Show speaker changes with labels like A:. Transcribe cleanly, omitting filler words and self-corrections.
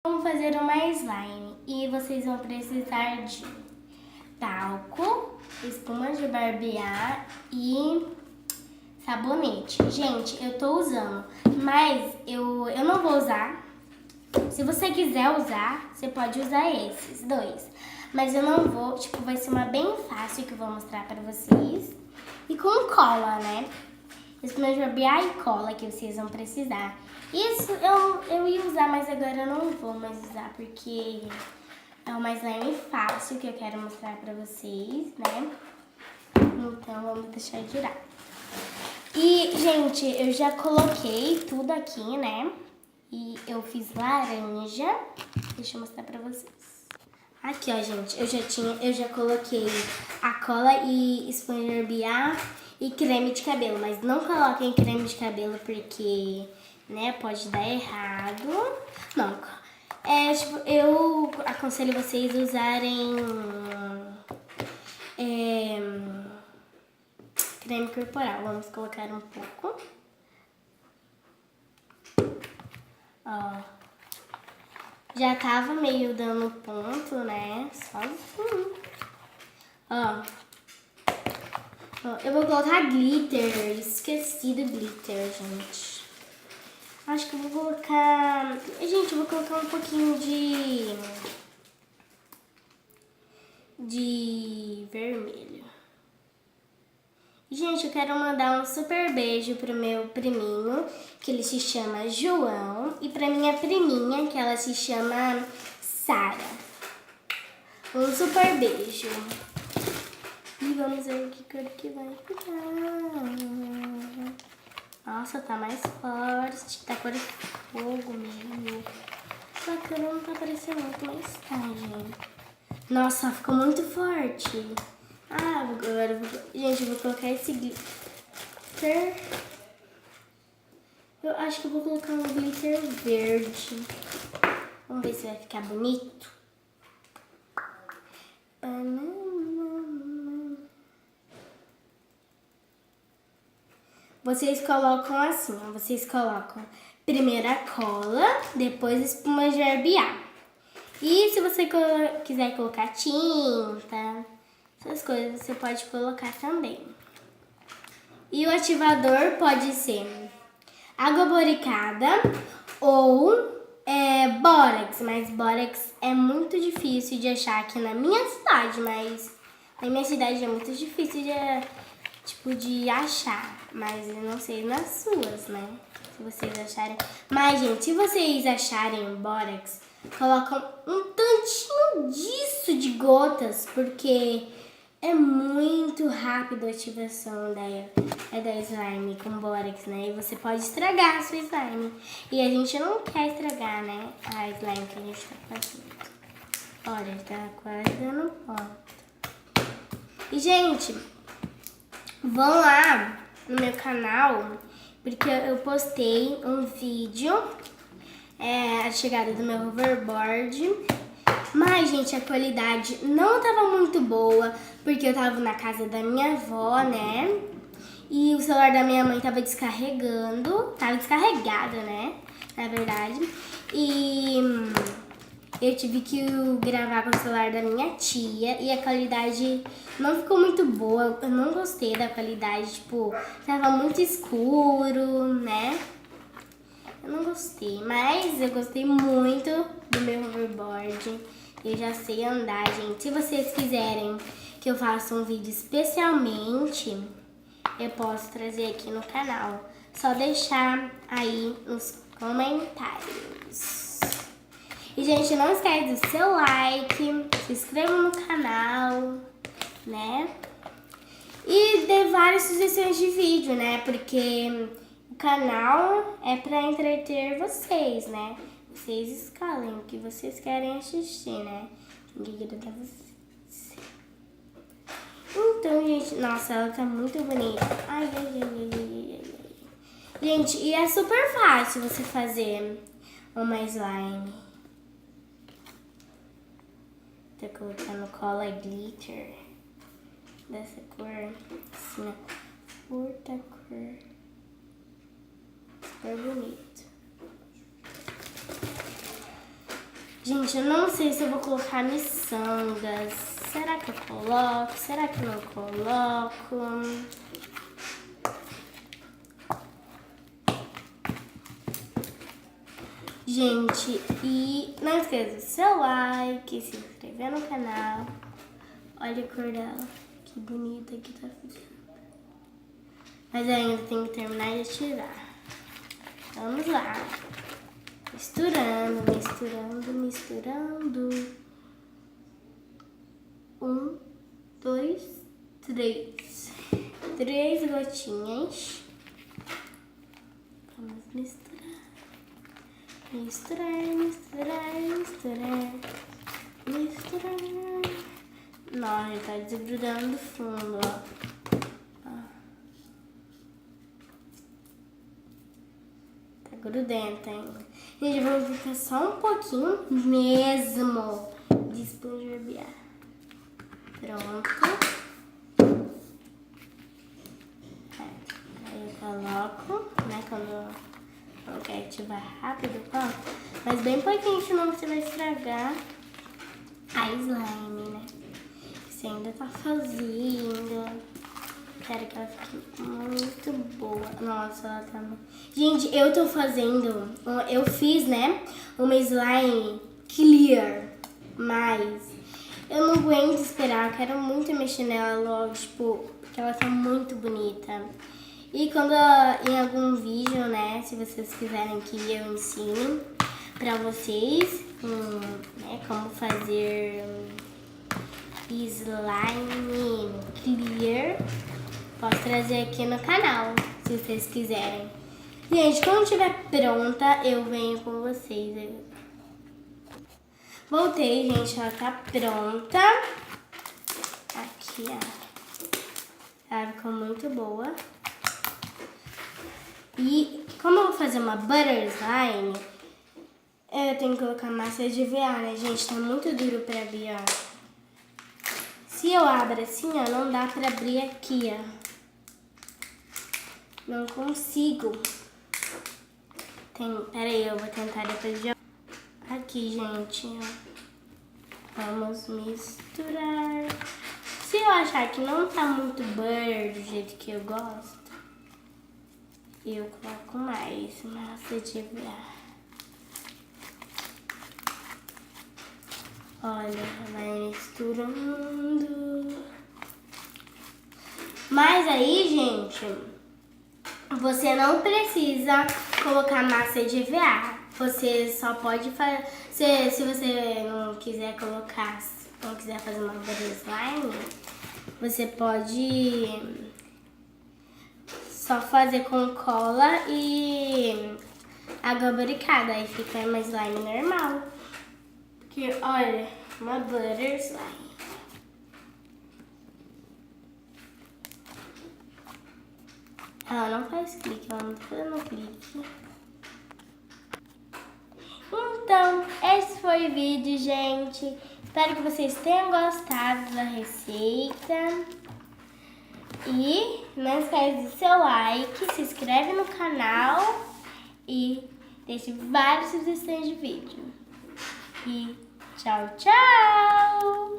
A: Vamos fazer uma slime e vocês vão precisar de talco, espuma de barbear e sabonete. Gente, eu tô usando, mas eu não vou usar. Se você quiser usar, você pode usar esses dois. Mas eu não vou, tipo, vai ser uma bem fácil que eu vou mostrar pra vocês. E com cola, né? Espuma de barbear e cola que vocês vão precisar. Isso eu ia usar, mas agora eu não vou mais usar, porque é uma slime fácil que eu quero mostrar pra vocês, né? Então vamos deixar girar. E, gente, eu já coloquei tudo aqui, né? E eu fiz laranja. Deixa eu mostrar pra vocês. Aqui, ó, gente, eu já coloquei a cola e espuma de barbear e creme de cabelo, mas não coloquem creme de cabelo porque, né, pode dar errado. Não, tipo, eu aconselho vocês usarem creme corporal. Vamos colocar um pouco. Ó. Já tava meio dando ponto, né? Só assim. Ó. Eu vou colocar glitter. Esqueci do glitter, gente. Acho que eu vou colocar... Gente, eu vou colocar um pouquinho de vermelho. Gente, eu quero mandar um super beijo pro meu priminho, que ele se chama João, e pra minha priminha, que ela se chama Sara. Um super beijo. E vamos ver que cor que vai ficar. Nossa, tá mais forte, tá cor de fogo mesmo. Só que não tá parecendo muito, mas tá, gente. Nossa, ficou muito forte. Agora, gente, eu vou colocar esse glitter. Eu acho que eu vou colocar um glitter verde. Vamos ver se vai ficar bonito. Vocês colocam assim, ó. Vocês colocam primeiro a cola, depois espuma de barbear. E se você quiser colocar tinta, essas coisas você pode colocar também. E o ativador pode ser água boricada ou bórax, mas bórax é muito difícil de achar aqui na minha cidade, mas na minha cidade é muito difícil de achar, mas eu não sei nas suas, né? Se vocês acharem. Mas, gente, se vocês acharem bórax, colocam um tantinho disso de gotas, porque é muito rápido a ativação da slime com bórax, né? E você pode estragar a sua slime. E a gente não quer estragar, né? A slime que a gente tá fazendo. Olha, tá quase dando ponto. E, gente, vão lá no meu canal, porque eu postei um vídeo, a chegada do meu hoverboard. Mas, gente, a qualidade não tava muito boa, porque eu tava na casa da minha avó, né? E o celular da minha mãe tava descarregando, tava descarregado, né? Na verdade. E eu tive que gravar com o celular da minha tia e a qualidade não ficou muito boa. Eu não gostei da qualidade, tipo, tava muito escuro, né? Eu não gostei, mas eu gostei muito do meu hoverboard. Eu já sei andar, gente. Se vocês quiserem que eu faça um vídeo especialmente, eu posso trazer aqui no canal. Só deixar aí nos comentários. E, gente, não esquece do seu like, se inscreva no canal, né? E dê várias sugestões de vídeo, né? Porque o canal é pra entreter vocês, né? Vocês escolhem o que vocês querem assistir, né? Ninguém grita vocês. Então, gente, nossa, ela tá muito bonita. Ai. Gente, e é super fácil você fazer uma slime. Tô colocando cola e glitter dessa cor, assim, ó, outra cor, super bonito. Gente, eu não sei se eu vou colocar miçangas. Será que eu coloco? Será que eu não coloco? Gente, e não esqueça do seu like, se inscrever no canal. Olha a cor dela, que bonita que tá ficando. Mas ainda tem que terminar de tirar. Vamos lá. Misturando, misturando, misturando. 1, 2, 3. 3 gotinhas. Vamos misturar. Misturar, misturar, misturar. Misturar. Nossa, tá desgrudando do fundo, ó. Grudenta ainda. Gente, vamos ficar só um pouquinho mesmo de esponja barbear. Pronto. Aí eu coloco, né, quando eu quero ativar rápido, ó. Mas bem pouquinho, senão você vai estragar a slime, né? Você ainda tá fazendo. Quero que ela fique muito boa. Nossa, ela tá... Gente, eu tô fazendo... Eu fiz, né? Uma slime clear. Mas eu não aguento esperar. Quero muito mexer nela logo, tipo... Porque ela tá muito bonita. E quando em algum vídeo, né? Se vocês quiserem que eu ensine pra vocês... né, como fazer... slime clear... Posso trazer aqui no canal, se vocês quiserem. Gente, quando estiver pronta, eu venho com vocês. Voltei, gente, ela tá pronta. Aqui, ó. Ela ficou muito boa. E como eu vou fazer uma butter slime, eu tenho que colocar massa de EVA, né, gente? Tá muito duro pra abrir, ó. Se eu abro assim, ó, não dá pra abrir aqui, ó. Não consigo. Peraí, eu vou tentar depois de... Aqui, gente, ó. Vamos misturar. Se eu achar que não tá muito butter do jeito que eu gosto, eu coloco mais massa de EVA. Olha, vai misturando. Mas aí, gente... Você não precisa colocar massa de EVA. Você só pode fazer... Se você não quiser colocar... Não quiser fazer uma butter slime, você pode só fazer com cola e água boricada. Aí fica uma slime normal. Porque, olha, uma butter slime. Ela não faz clique, ela não tá fazendo clique. Então, esse foi o vídeo, gente. Espero que vocês tenham gostado da receita. E não esquece do seu like, se inscreve no canal e deixe várias sugestões de vídeo. E tchau, tchau!